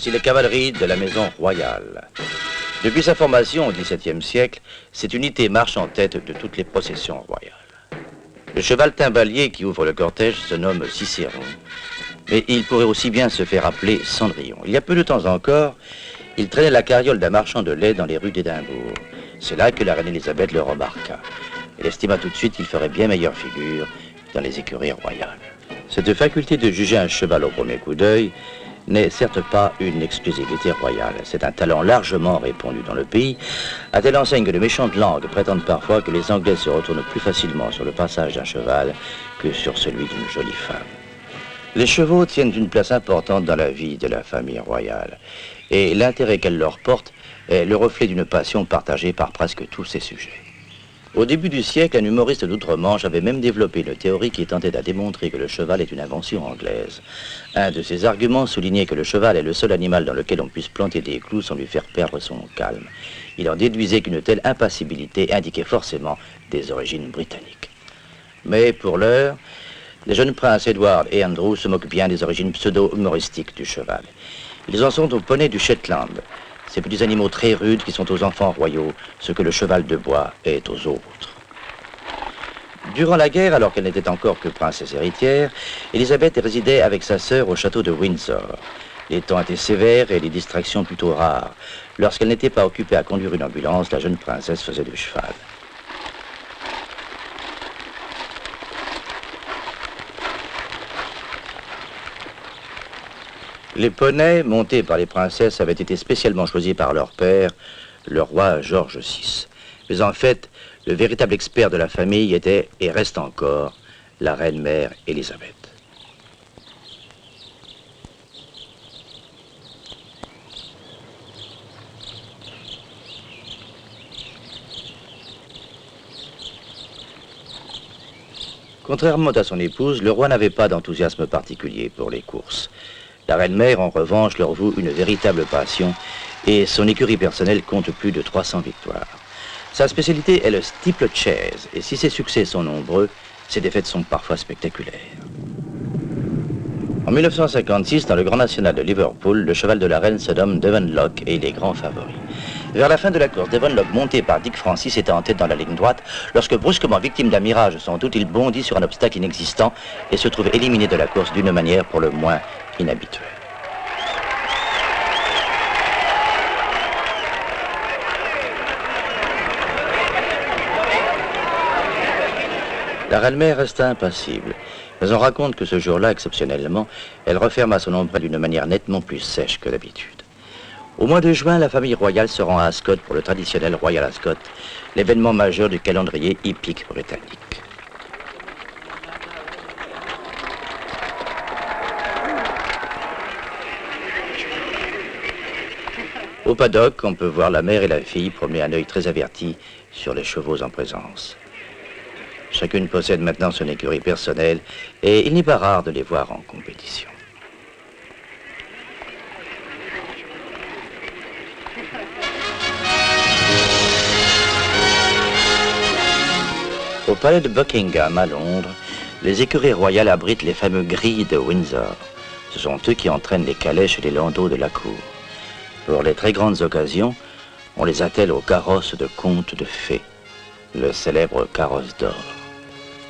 Voici la cavalerie de la maison royale. Depuis sa formation au XVIIe siècle, cette unité marche en tête de toutes les processions royales. Le cheval timbalier qui ouvre le cortège se nomme Cicéron, mais il pourrait aussi bien se faire appeler Cendrillon. Il y a peu de temps encore, il traînait la carriole d'un marchand de lait dans les rues d'Édimbourg. C'est là que la reine Élisabeth le remarqua. Elle estima tout de suite qu'il ferait bien meilleure figure dans les écuries royales. Cette faculté de juger un cheval au premier coup d'œil n'est certes pas une exclusivité royale. C'est un talent largement répandu dans le pays, à telle enseigne que de méchantes langues prétendent parfois que les Anglais se retournent plus facilement sur le passage d'un cheval que sur celui d'une jolie femme. Les chevaux tiennent une place importante dans la vie de la famille royale, et l'intérêt qu'elle leur porte est le reflet d'une passion partagée par presque tous ses sujets. Au début du siècle, un humoriste d'outre-Manche avait même développé une théorie qui tentait à démontrer que le cheval est une invention anglaise. Un de ses arguments soulignait que le cheval est le seul animal dans lequel on puisse planter des clous sans lui faire perdre son calme. Il en déduisait qu'une telle impassibilité indiquait forcément des origines britanniques. Mais pour l'heure, les jeunes princes Edward et Andrew se moquent bien des origines pseudo-humoristiques du cheval. Ils en sont au poney du Shetland, ces petits animaux très rudes qui sont aux enfants royaux, ce que le cheval de bois est aux autres. Durant la guerre, alors qu'elle n'était encore que princesse héritière, Élisabeth résidait avec sa sœur au château de Windsor. Les temps étaient sévères et les distractions plutôt rares. Lorsqu'elle n'était pas occupée à conduire une ambulance, la jeune princesse faisait du cheval. Les poneys, montés par les princesses, avaient été spécialement choisis par leur père, le roi George VI. Mais en fait, le véritable expert de la famille était, et reste encore, la reine-mère Élisabeth. Contrairement à son épouse, le roi n'avait pas d'enthousiasme particulier pour les courses. La reine-mère, en revanche, leur voue une véritable passion et son écurie personnelle compte plus de 300 victoires. Sa spécialité est le steeplechase et si ses succès sont nombreux, ses défaites sont parfois spectaculaires. En 1956, dans le Grand National de Liverpool, le cheval de la reine se nomme Devonlock et il est grand favori. Vers la fin de la course, Devonlock, monté par Dick Francis, était en tête dans la ligne droite. Lorsque, brusquement victime d'un mirage sans doute, il bondit sur un obstacle inexistant et se trouve éliminé de la course d'une manière pour le moins inhabituelle. La reine-mère resta impassible, mais on raconte que ce jour-là, exceptionnellement, elle referma son ombrelle d'une manière nettement plus sèche que d'habitude. Au mois de juin, la famille royale se rend à Ascot pour le traditionnel Royal Ascot, l'événement majeur du calendrier hippique britannique. Au paddock, on peut voir la mère et la fille promener un œil très averti sur les chevaux en présence. Chacune possède maintenant son écurie personnelle et il n'est pas rare de les voir en compétition. Au palais de Buckingham à Londres, les écuries royales abritent les fameux grilles de Windsor. Ce sont eux qui entraînent les calèches et les landaux de la cour. Pour les très grandes occasions, on les attelle au carrosse de contes de fées, le célèbre carrosse d'or.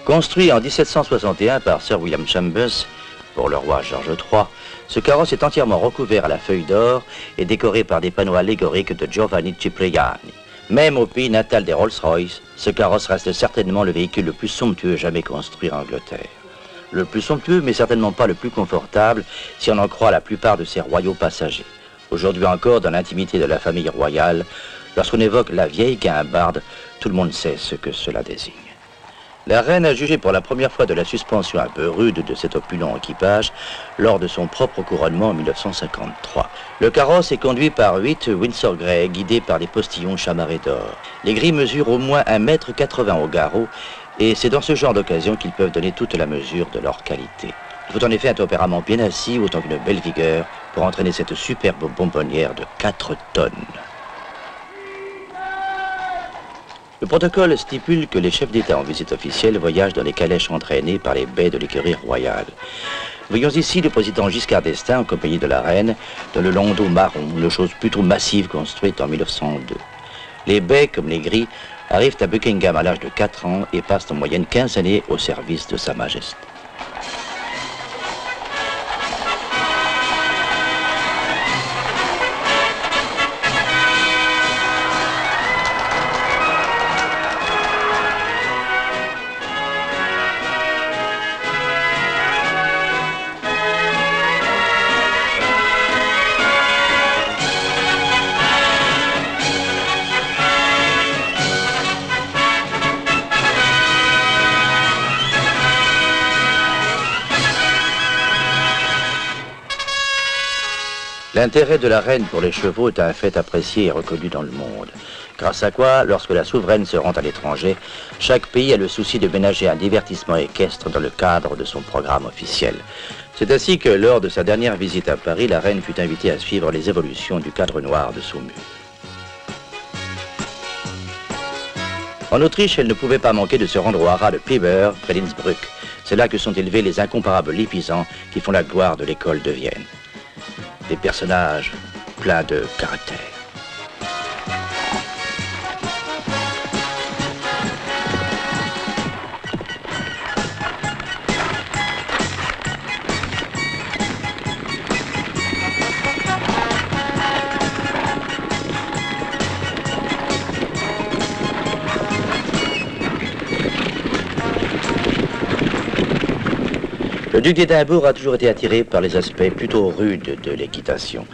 Construit en 1761 par Sir William Chambers pour le roi George III, ce carrosse est entièrement recouvert à la feuille d'or et décoré par des panneaux allégoriques de Giovanni Cipriani. Même au pays natal des Rolls-Royce, ce carrosse reste certainement le véhicule le plus somptueux jamais construit en Angleterre. Le plus somptueux, mais certainement pas le plus confortable, si on en croit la plupart de ses royaux passagers. Aujourd'hui encore, dans l'intimité de la famille royale, lorsqu'on évoque la vieille guimbarde, tout le monde sait ce que cela désigne. La reine a jugé pour la première fois de la suspension un peu rude de cet opulent équipage lors de son propre couronnement en 1953. Le carrosse est conduit par 8 Windsor Grey guidés par des postillons chamarrés d'or. Les grilles mesurent au moins 1,80 m au garrot et c'est dans ce genre d'occasion qu'ils peuvent donner toute la mesure de leur qualité. Il faut en effet un tempérament bien assis autant qu'une belle vigueur pour entraîner cette superbe bonbonnière de 4 tonnes. Le protocole stipule que les chefs d'État en visite officielle voyagent dans les calèches entraînées par les baies de l'écurie royale. Voyons ici le président Giscard d'Estaing en compagnie de la reine dans le landau marron, une chose plutôt massive construite en 1902. Les baies, comme les gris, arrivent à Buckingham à l'âge de 4 ans et passent en moyenne 15 années au service de Sa Majesté. L'intérêt de la reine pour les chevaux est un fait apprécié et reconnu dans le monde. Grâce à quoi, lorsque la souveraine se rend à l'étranger, chaque pays a le souci de ménager un divertissement équestre dans le cadre de son programme officiel. C'est ainsi que, lors de sa dernière visite à Paris, la reine fut invitée à suivre les évolutions du cadre noir de Saumur. En Autriche, elle ne pouvait pas manquer de se rendre au haras de Piber, près d'Innsbruck. C'est là que sont élevés les incomparables Lipizzans qui font la gloire de l'école de Vienne. Des personnages pleins de caractère. Le duc d'Édimbourg a toujours été attiré par les aspects plutôt rudes de l'équitation.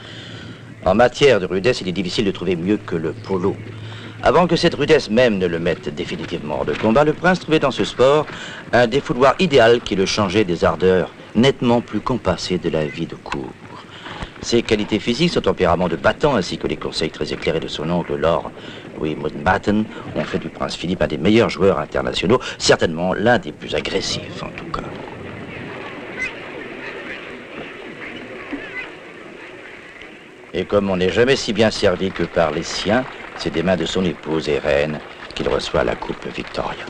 En matière de rudesse, il est difficile de trouver mieux que le polo. Avant que cette rudesse même ne le mette définitivement hors de combat, le prince trouvait dans ce sport un défouloir idéal qui le changeait des ardeurs nettement plus compassées de la vie de cour. Ses qualités physiques, son tempérament de battant, ainsi que les conseils très éclairés de son oncle Lord Louis Mountbatten, ont fait du prince Philippe un des meilleurs joueurs internationaux, certainement l'un des plus agressifs en tout cas. Et comme on n'est jamais si bien servi que par les siens, c'est des mains de son épouse et reine qu'il reçoit la coupe Victoria.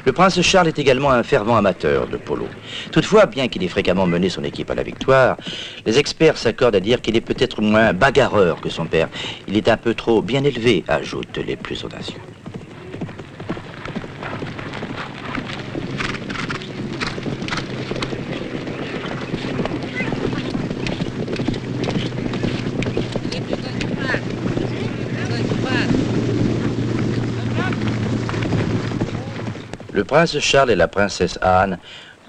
Le prince Charles est également un fervent amateur de polo. Toutefois, bien qu'il ait fréquemment mené son équipe à la victoire, les experts s'accordent à dire qu'il est peut-être moins bagarreur que son père. Il est un peu trop bien élevé, ajoutent les plus audacieux. Le prince Charles et la princesse Anne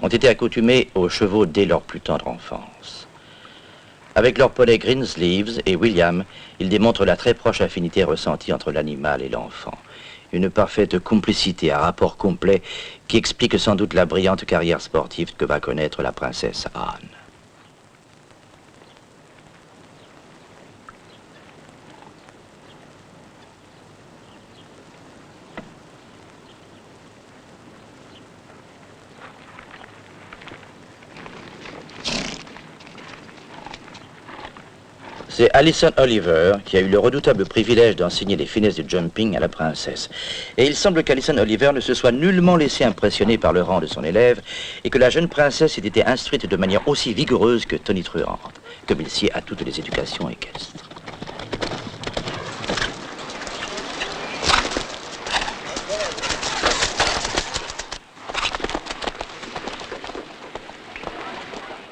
ont été accoutumés aux chevaux dès leur plus tendre enfance. Avec leur poney Greensleeves et William, ils démontrent la très proche affinité ressentie entre l'animal et l'enfant. Une parfaite complicité, un rapport complet qui explique sans doute la brillante carrière sportive que va connaître la princesse Anne. C'est Alison Oliver qui a eu le redoutable privilège d'enseigner les finesses du jumping à la princesse. Et il semble qu'Alison Oliver ne se soit nullement laissé impressionner par le rang de son élève et que la jeune princesse ait été instruite de manière aussi vigoureuse que tonitruante, comme il sied à toutes les éducations équestres.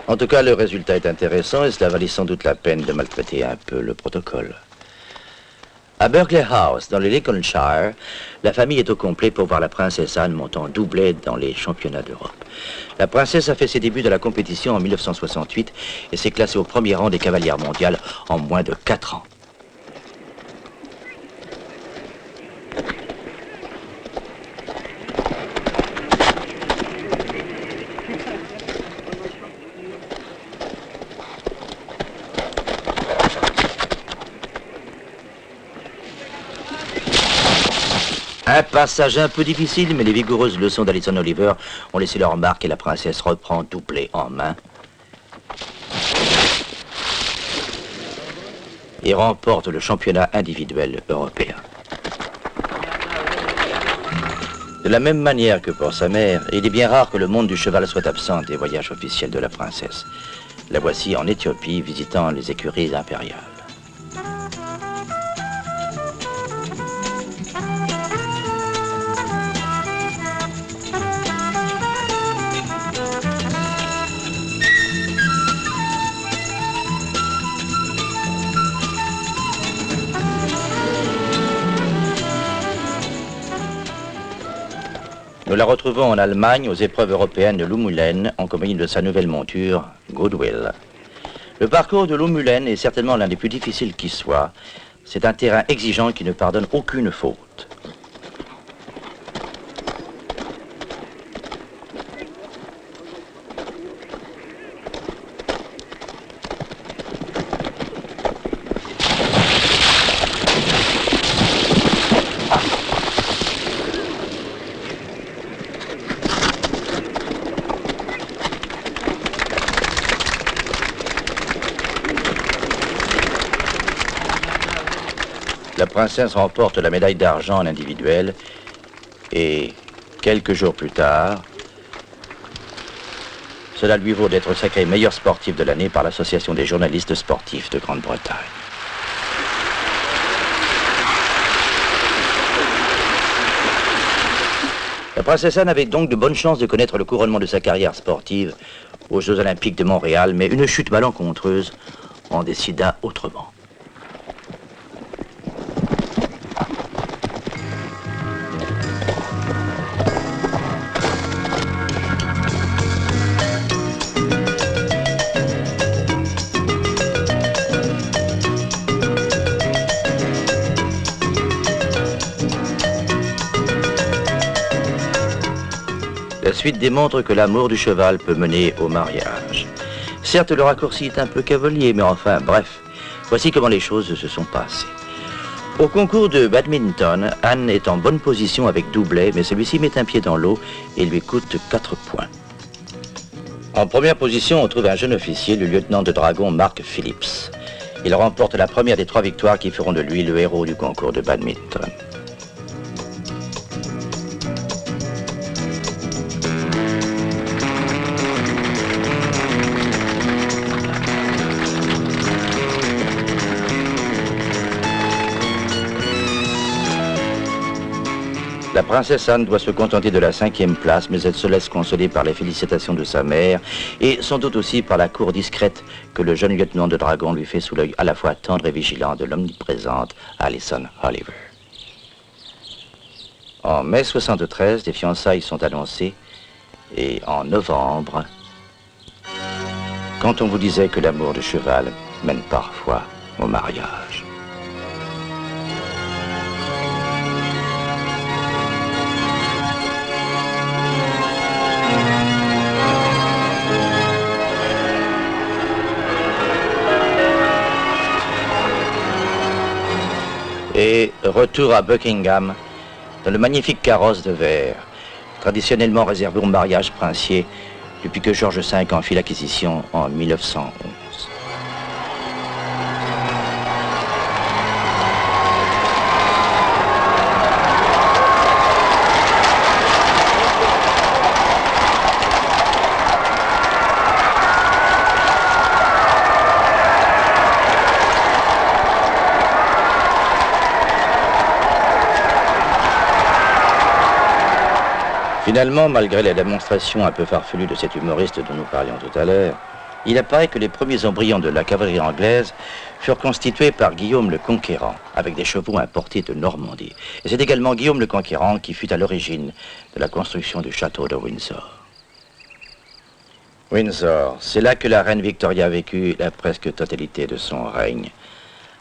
En tout cas, le résultat est intéressant et cela valait sans doute la peine de maltraiter un peu le protocole. À Berkeley House, dans le Lincolnshire, la famille est au complet pour voir la princesse Anne montant doublet dans les championnats d'Europe. La princesse a fait ses débuts de la compétition en 1968 et s'est classée au premier rang des cavalières mondiales en moins de 4 ans. Un passage un peu difficile, mais les vigoureuses leçons d'Alison Oliver ont laissé leur marque et la princesse reprend doublet en main et remporte le championnat individuel européen. C'est la même manière que pour sa mère, il est bien rare que le monde du cheval soit absent des voyages officiels de la princesse. La voici en Éthiopie, visitant les écuries impériales. Nous la retrouvons en Allemagne aux épreuves européennes de Loumulen en compagnie de sa nouvelle monture, Goodwill. Le parcours de Loumulen est certainement l'un des plus difficiles qui soit. C'est un terrain exigeant qui ne pardonne aucune faute. La princesse remporte la médaille d'argent en individuel et quelques jours plus tard, cela lui vaut d'être sacrée meilleure sportive de l'année par l'Association des journalistes sportifs de Grande-Bretagne. La princesse Anne avait donc de bonnes chances de connaître le couronnement de sa carrière sportive aux Jeux Olympiques de Montréal, mais une chute malencontreuse en décida autrement. La suite démontre que l'amour du cheval peut mener au mariage. Certes, le raccourci est un peu cavalier, mais enfin, bref, voici comment les choses se sont passées. Au concours de badminton, Anne est en bonne position avec Doublet, mais celui-ci met un pied dans l'eau et lui coûte 4 points. En première position, on trouve un jeune officier, le lieutenant de dragon Mark Phillips. Il remporte la première des 3 victoires qui feront de lui le héros du concours de badminton. La princesse Anne doit se contenter de la 5e place, mais elle se laisse consoler par les félicitations de sa mère et sans doute aussi par la cour discrète que le jeune lieutenant de dragon lui fait sous l'œil à la fois tendre et vigilant de l'omniprésente Alison Oliver. En mai 73, des fiançailles sont annoncées et en novembre, quand on vous disait que l'amour du cheval mène parfois au mariage. Et retour à Buckingham, dans le magnifique carrosse de verre, traditionnellement réservé au mariage princier, depuis que George V en fit l'acquisition en 1911. Finalement, malgré la démonstration un peu farfelue de cet humoriste dont nous parlions tout à l'heure, il apparaît que les premiers embryons de la cavalerie anglaise furent constitués par Guillaume le Conquérant, avec des chevaux importés de Normandie. Et c'est également Guillaume le Conquérant qui fut à l'origine de la construction du château de Windsor. Windsor, c'est là que la reine Victoria a vécu la presque totalité de son règne.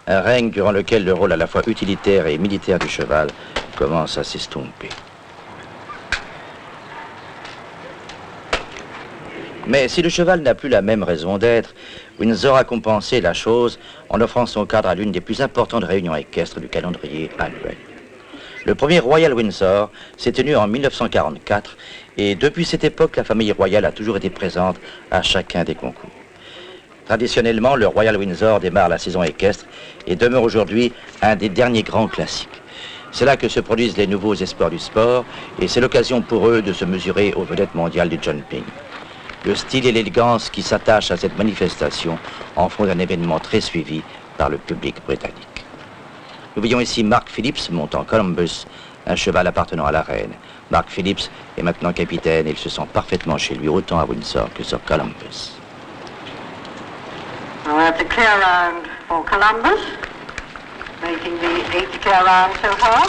Un règne durant lequel le rôle à la fois utilitaire et militaire du cheval commence à s'estomper. Mais si le cheval n'a plus la même raison d'être, Windsor a compensé la chose en offrant son cadre à l'une des plus importantes réunions équestres du calendrier annuel. Le premier Royal Windsor s'est tenu en 1944 et depuis cette époque, la famille royale a toujours été présente à chacun des concours. Traditionnellement, le Royal Windsor démarre la saison équestre et demeure aujourd'hui un des derniers grands classiques. C'est là que se produisent les nouveaux espoirs du sport et c'est l'occasion pour eux de se mesurer aux vedettes mondiales du jumping. Le style et l'élégance qui s'attachent à cette manifestation en font un événement très suivi par le public britannique. Nous voyons ici Mark Phillips montant Columbus, un cheval appartenant à la reine. Mark Phillips est maintenant capitaine et il se sent parfaitement chez lui, autant à Windsor que sur Columbus. Now that's a clear round for Columbus, making the 8th clear round so far.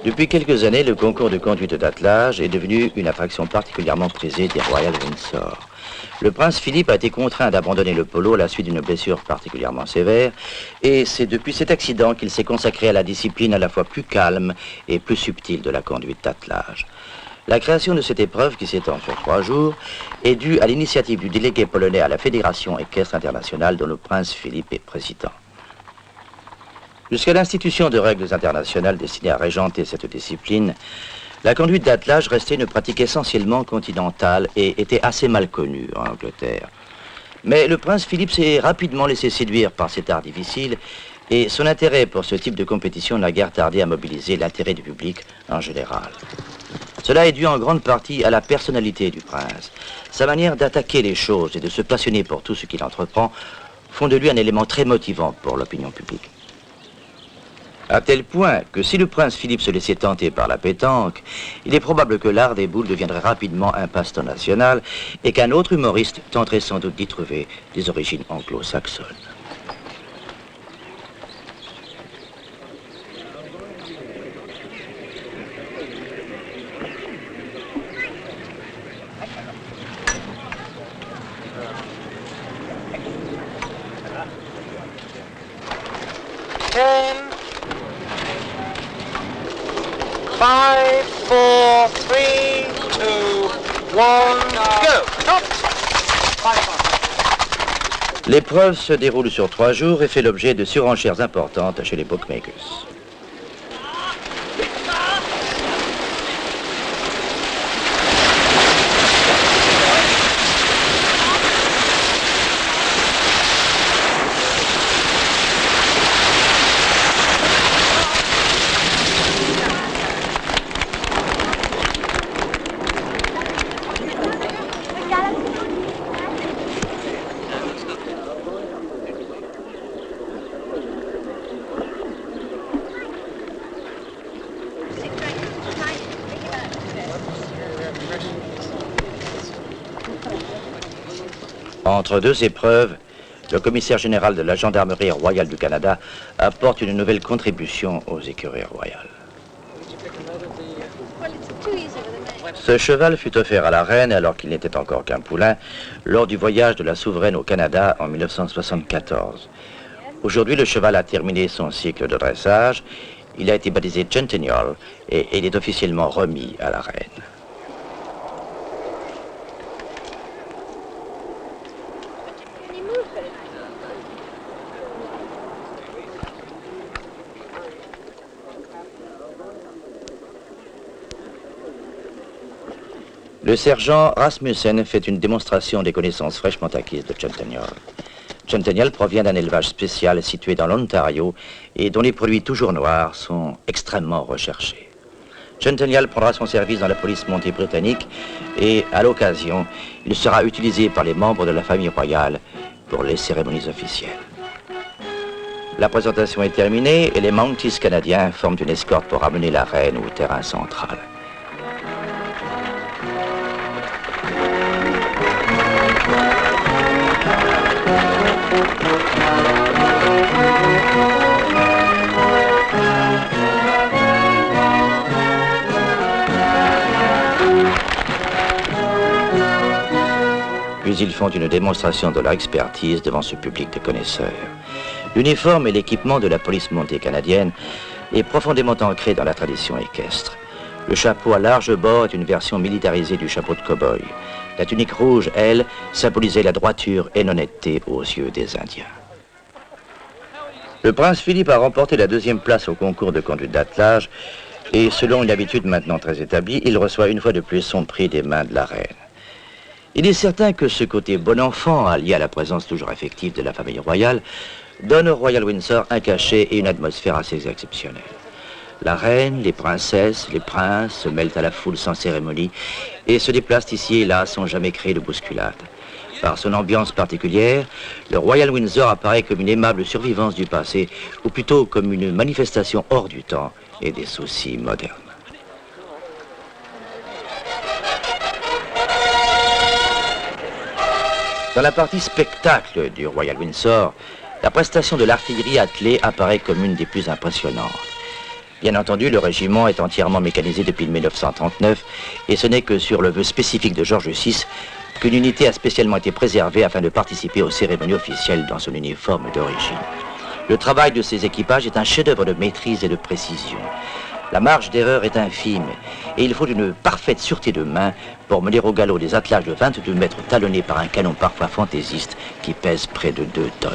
Depuis quelques années, le concours de conduite d'attelage est devenu une attraction particulièrement prisée des Royal Windsor. Le prince Philippe a été contraint d'abandonner le polo à la suite d'une blessure particulièrement sévère, et c'est depuis cet accident qu'il s'est consacré à la discipline à la fois plus calme et plus subtile de la conduite d'attelage. La création de cette épreuve, qui s'étend sur 3 jours, est due à l'initiative du délégué polonais à la Fédération équestre internationale dont le prince Philippe est président. Jusqu'à l'institution de règles internationales destinées à régenter cette discipline, la conduite d'attelage restait une pratique essentiellement continentale et était assez mal connue en Angleterre. Mais le prince Philippe s'est rapidement laissé séduire par cet art difficile et son intérêt pour ce type de compétition n'a guère tardé à mobiliser l'intérêt du public en général. Cela est dû en grande partie à la personnalité du prince. Sa manière d'attaquer les choses et de se passionner pour tout ce qu'il entreprend font de lui un élément très motivant pour l'opinion publique. À tel point que si le prince Philippe se laissait tenter par la pétanque, il est probable que l'art des boules deviendrait rapidement un passe-temps national et qu'un autre humoriste tenterait sans doute d'y trouver des origines anglo-saxonnes. L'épreuve se déroule sur 3 jours et fait l'objet de surenchères importantes chez les bookmakers. Entre 2 épreuves, le commissaire général de la Gendarmerie royale du Canada apporte une nouvelle contribution aux écuries royales. Ce cheval fut offert à la reine alors qu'il n'était encore qu'un poulain lors du voyage de la souveraine au Canada en 1974. Aujourd'hui, le cheval a terminé son cycle de dressage. Il a été baptisé Centennial et il est officiellement remis à la reine. Le sergent Rasmussen fait une démonstration des connaissances fraîchement acquises de Centennial. Centennial provient d'un élevage spécial situé dans l'Ontario et dont les produits toujours noirs sont extrêmement recherchés. Centennial prendra son service dans la police montée britannique et, à l'occasion, il sera utilisé par les membres de la famille royale pour les cérémonies officielles. La présentation est terminée et les Mounties canadiens forment une escorte pour amener la reine au terrain central. Puis ils font une démonstration de leur expertise devant ce public de connaisseurs. L'uniforme et l'équipement de la police montée canadienne est profondément ancré dans la tradition équestre. Le chapeau à large bord est une version militarisée du chapeau de cow-boy. La tunique rouge, elle, symbolisait la droiture et l'honnêteté aux yeux des Indiens. Le prince Philippe a remporté la 2e place au concours de conduite d'attelage et selon une habitude maintenant très établie, il reçoit une fois de plus son prix des mains de la reine. Il est certain que ce côté bon enfant, allié à la présence toujours affective de la famille royale, donne au Royal Windsor un cachet et une atmosphère assez exceptionnelle. La reine, les princesses, les princes se mêlent à la foule sans cérémonie et se déplacent ici et là sans jamais créer de bousculade. Par son ambiance particulière, le Royal Windsor apparaît comme une aimable survivance du passé, ou plutôt comme une manifestation hors du temps et des soucis modernes. Dans la partie spectacle du Royal Windsor, la prestation de l'artillerie attelée apparaît comme une des plus impressionnantes. Bien entendu, le régiment est entièrement mécanisé depuis 1939 et ce n'est que sur le vœu spécifique de George VI qu'une unité a spécialement été préservée afin de participer aux cérémonies officielles dans son uniforme d'origine. Le travail de ces équipages est un chef-d'œuvre de maîtrise et de précision. La marge d'erreur est infime et il faut une parfaite sûreté de main pour mener au galop des attelages de 22 mètres talonnés par un canon parfois fantaisiste qui pèse près de 2 tonnes.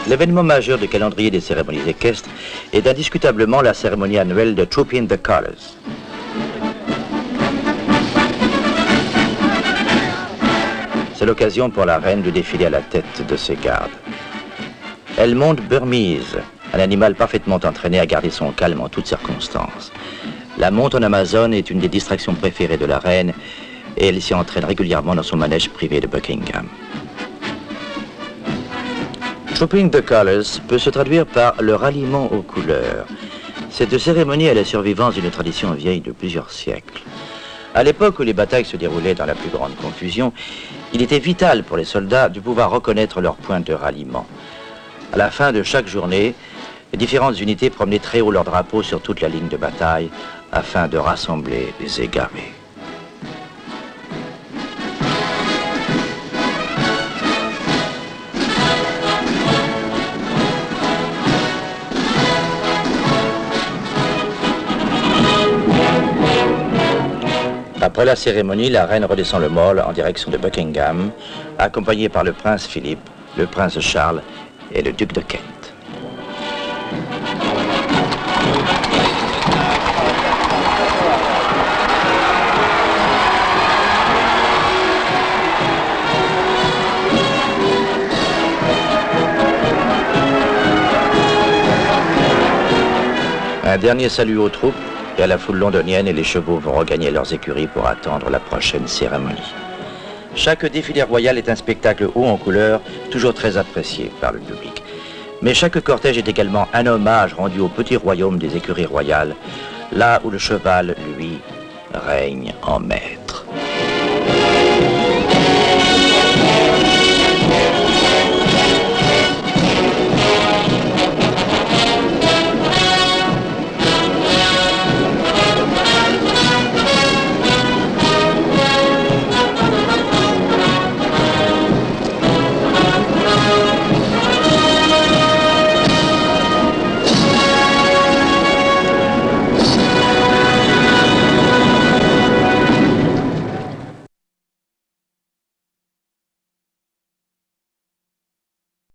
L'événement majeur du calendrier des cérémonies équestres est indiscutablement la cérémonie annuelle de Trooping the Colours. C'est l'occasion pour la reine de défiler à la tête de ses gardes. Elle monte Burmese, un animal parfaitement entraîné à garder son calme en toutes circonstances. La monte en Amazone est une des distractions préférées de la reine et elle s'y entraîne régulièrement dans son manège privé de Buckingham. Trooping the Colours peut se traduire par le ralliement aux couleurs. Cette cérémonie est la survivance d'une tradition vieille de plusieurs siècles. À l'époque où les batailles se déroulaient dans la plus grande confusion, il était vital pour les soldats de pouvoir reconnaître leur point de ralliement. À la fin de chaque journée, les différentes unités promenaient très haut leur drapeau sur toute la ligne de bataille afin de rassembler les égarés. Après la cérémonie, la reine redescend le Mall en direction de Buckingham, accompagnée par le prince Philippe, le prince Charles et le duc de Kent. Un dernier salut aux troupes et à la foule londonienne, et les chevaux vont regagner leurs écuries pour attendre la prochaine cérémonie. Chaque défilé royal est un spectacle haut en couleur, toujours très apprécié par le public. Mais chaque cortège est également un hommage rendu au petit royaume des écuries royales, là où le cheval, lui, règne en maître.